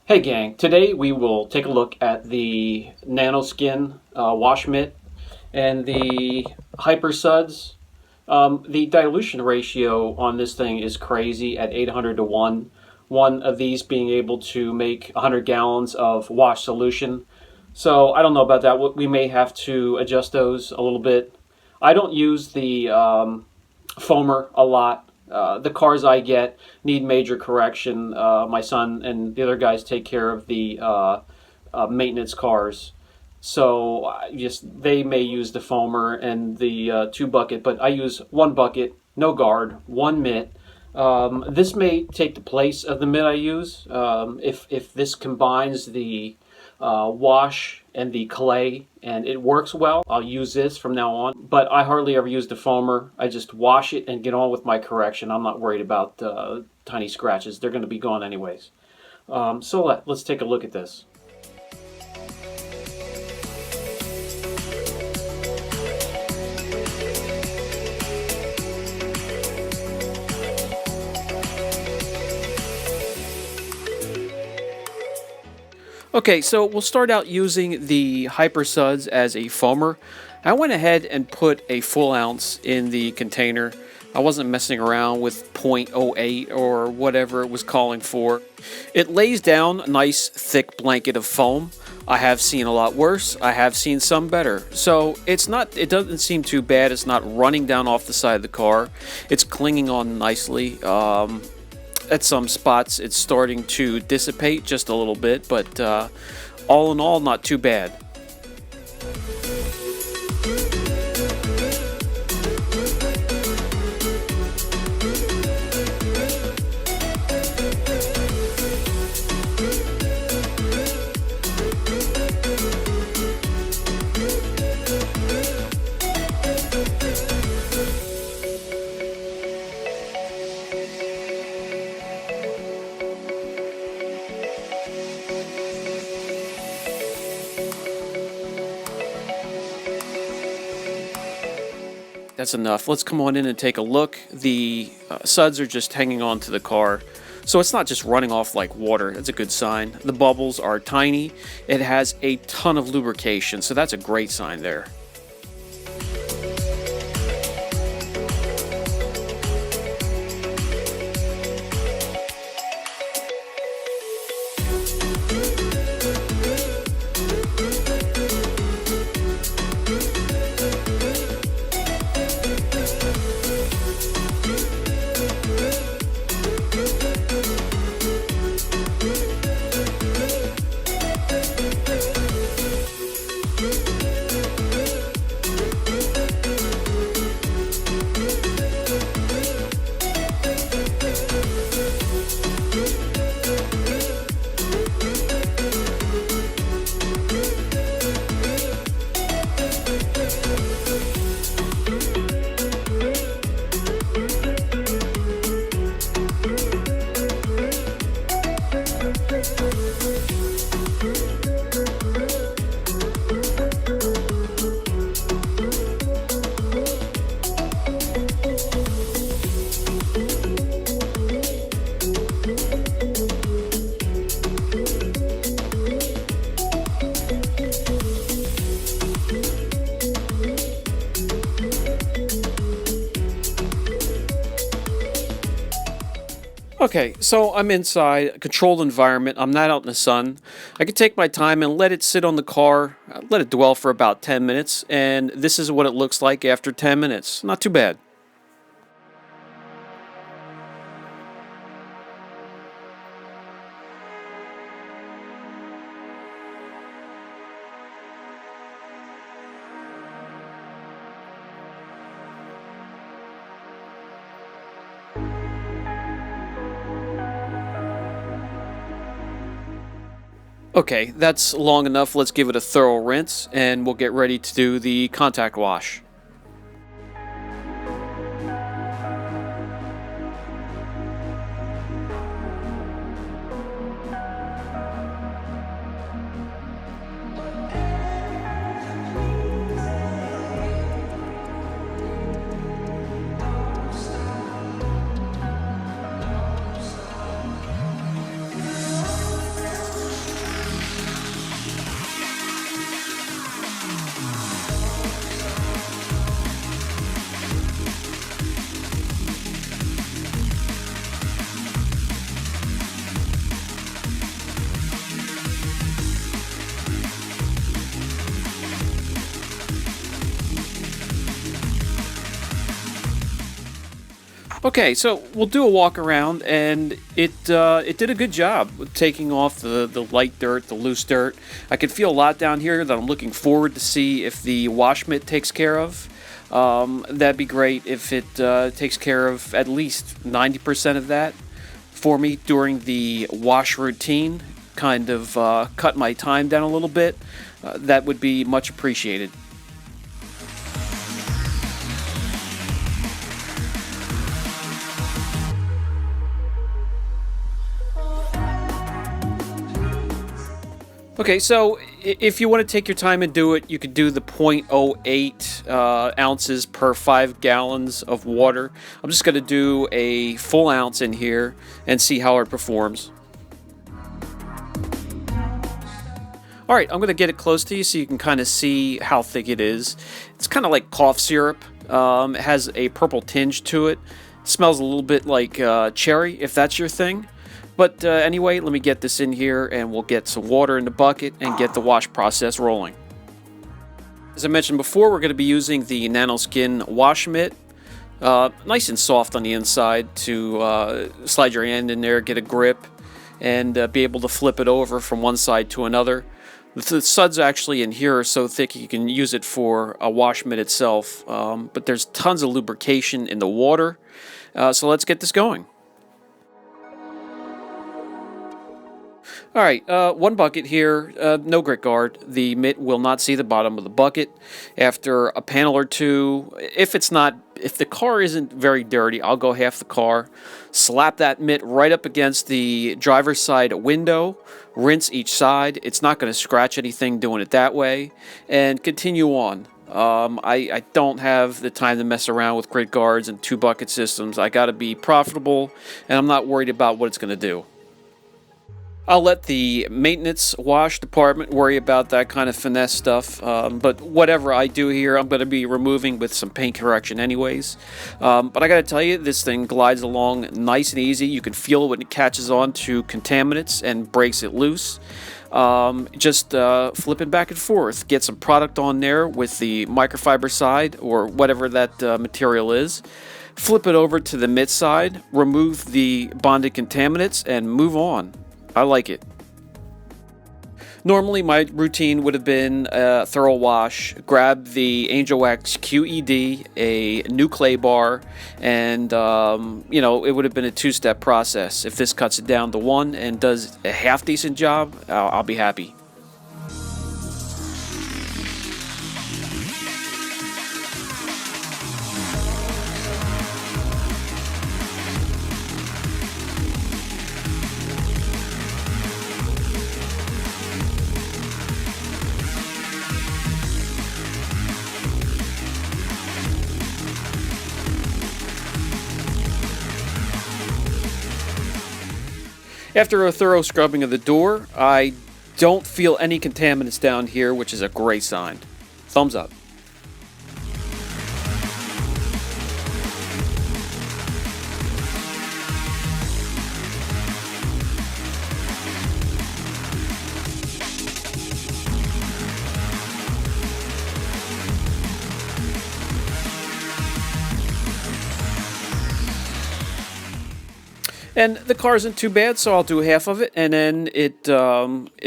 Hey gang, today we will take a look at the Nano Skin Wash Mitt and the Hyper Suds. The dilution ratio on this thing is crazy at 800 to 1. One of these being able to make 100 gallons of wash solution. So I don't know about that. We may have to adjust those a little bit. I don't use the foamer a lot. The cars I get need major correction. My son and the other guys take care of the maintenance cars, so they may use the foamer and the 2 bucket, but I use 1 bucket, no guard, 1 mitt. This may take the place of the mitt I use if this combines the wash and the clay and it works well. I'll use this from now on, but I hardly ever use the foamer. I just wash it and get on with my correction. I'm not worried about tiny scratches. They're going to be gone anyways. So let's take a look at this. Okay, so we'll start out using the Hyper Suds as a foamer. I went ahead and put a full ounce in the container. I wasn't messing around with 0.08 or whatever it was calling for. It lays down a nice thick blanket of foam. I have seen a lot worse. I have seen some better. So it doesn't seem too bad. It's not running down off the side of the car. It's clinging on nicely. At some spots it's starting to dissipate just a little bit, but all in all, not too bad. That's enough. Let's come on in and take a look. The suds are just hanging on to the car, so it's not just running off like water. That's a good sign. The bubbles are tiny. It has a ton of lubrication, so that's a great sign there. Okay, so I'm inside a controlled environment. I'm not out in the sun. I can take my time and let it sit on the car, let it dwell for about 10 minutes, and this is what it looks like after 10 minutes. Not too bad. Okay, that's long enough. Let's give it a thorough rinse and we'll get ready to do the contact wash. Okay, so we'll do a walk around, and it did a good job with taking off the light dirt, the loose dirt. I can feel a lot down here that I'm looking forward to see if the WASHMIT takes care of. That'd be great if it takes care of at least 90% of that for me during the wash routine. Kind of cut my time down a little bit. That would be much appreciated. Okay, so if you want to take your time and do it, you could do the 0.08 ounces per 5 gallons of water. I'm just going to do a full ounce in here and see how it performs. Alright, I'm going to get it close to you so you can kind of see how thick it is. It's kind of like cough syrup. It has a purple tinge to it. Smells a little bit like cherry, if that's your thing. But anyway, let me get this in here and we'll get some water in the bucket and get the wash process rolling. As I mentioned before, we're going to be using the Nano Skin Wash Mitt. Nice and soft on the inside to slide your hand in there, get a grip, and be able to flip it over from one side to another. The suds actually in here are so thick you can use it for a wash mitt itself, but there's tons of lubrication in the water, so let's get this going. Alright, one bucket here, no grit guard. The mitt will not see the bottom of the bucket. After a panel or two, if the car isn't very dirty, I'll go half the car, slap that mitt right up against the driver's side window, rinse each side. It's not going to scratch anything doing it that way, and continue on. I don't have the time to mess around with grit guards and 2-bucket systems. I got to be profitable, and I'm not worried about what it's going to do. I'll let the maintenance wash department worry about that kind of finesse stuff, but whatever I do here, I'm going to be removing with some paint correction anyways. But I got to tell you, this thing glides along nice and easy. You can feel it when it catches on to contaminants and breaks it loose. Just flip it back and forth. Get some product on there with the microfiber side or whatever that material is. Flip it over to the mitt side, remove the bonded contaminants, and move on. I like it. Normally my routine would have been a thorough wash, grab the Angel Wax QED, a new clay bar, and you know, it would have been a 2-step process. If this cuts it down to 1 and does a half decent job, I'll be happy. After a thorough scrubbing of the door, I don't feel any contaminants down here, which is a great sign. Thumbs up. And the car isn't too bad, so I'll do half of it, and then it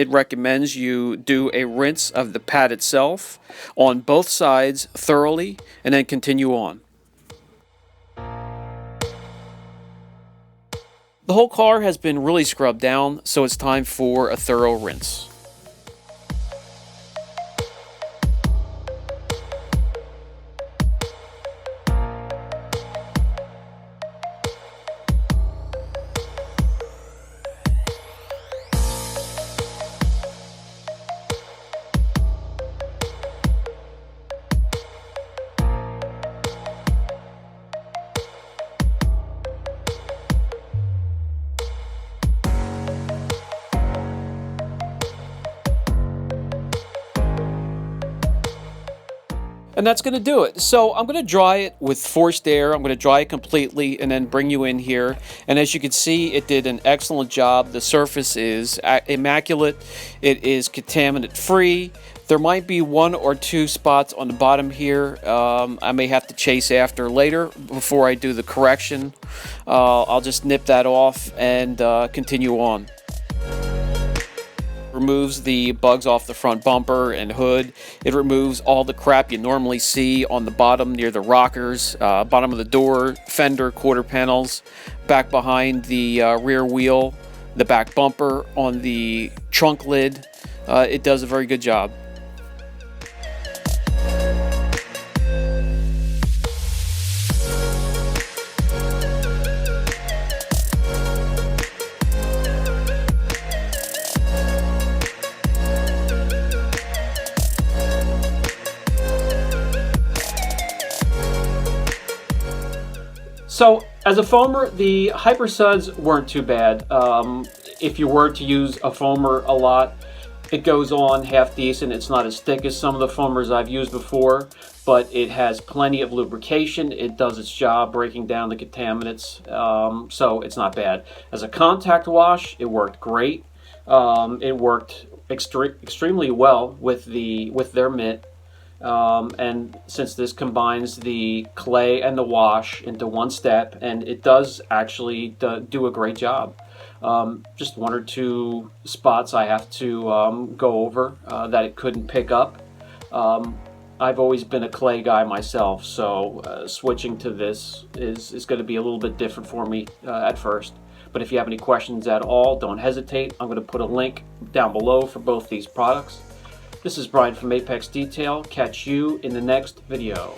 recommends you do a rinse of the pad itself on both sides thoroughly, and then continue on. The whole car has been really scrubbed down, so it's time for a thorough rinse. And that's going to do it. So I'm going to dry it with forced air. I'm going to dry it completely and then bring you in here. And as you can see, it did an excellent job. The surface is immaculate. It is contaminant free. There might be 1 or 2 spots on the bottom here I may have to chase after later before I do the correction. I'll just nip that off and continue on. Removes the bugs off the front bumper and hood. It removes all the crap you normally see on the bottom near the rockers, bottom of the door, fender, quarter panels, back behind the rear wheel, the back bumper, on the trunk lid. It does a very good job. So, as a foamer, the Hyper Suds weren't too bad. If you were to use a foamer a lot, it goes on half decent. It's not as thick as some of the foamers I've used before, but it has plenty of lubrication. It does its job breaking down the contaminants, so it's not bad. As a contact wash, it worked great. It worked extremely well with their mitt. And since this combines the clay and the wash into one step, and it does actually do a great job. Just 1 or 2 spots I have to go over that it couldn't pick up. I've always been a clay guy myself, so switching to this is going to be a little bit different for me at first. But if you have any questions at all, don't hesitate. I'm going to put a link down below for both these products. This is Brian from Apex Detail. Catch you in the next video.